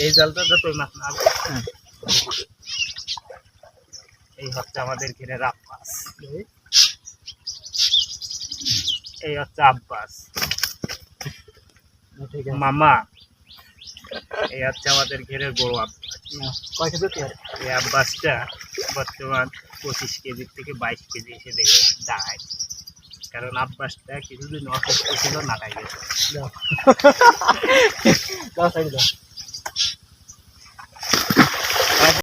এই জালটা যতই মাছ না এই হচ্ছে আমাদের ঘিরে আব্বাস, এই হচ্ছে আব্বাস মামা, এই হচ্ছে আমাদের ঘেরের বড় আব্বাস। এই আব্বাসটা বর্তমান 25 কেজির থেকে 22 কেজি এসে দেখে দাঁড়ায়, কারণ আব্বাসটা কিছুদিন অসুস্থ ছিল, নাটাই গেছে।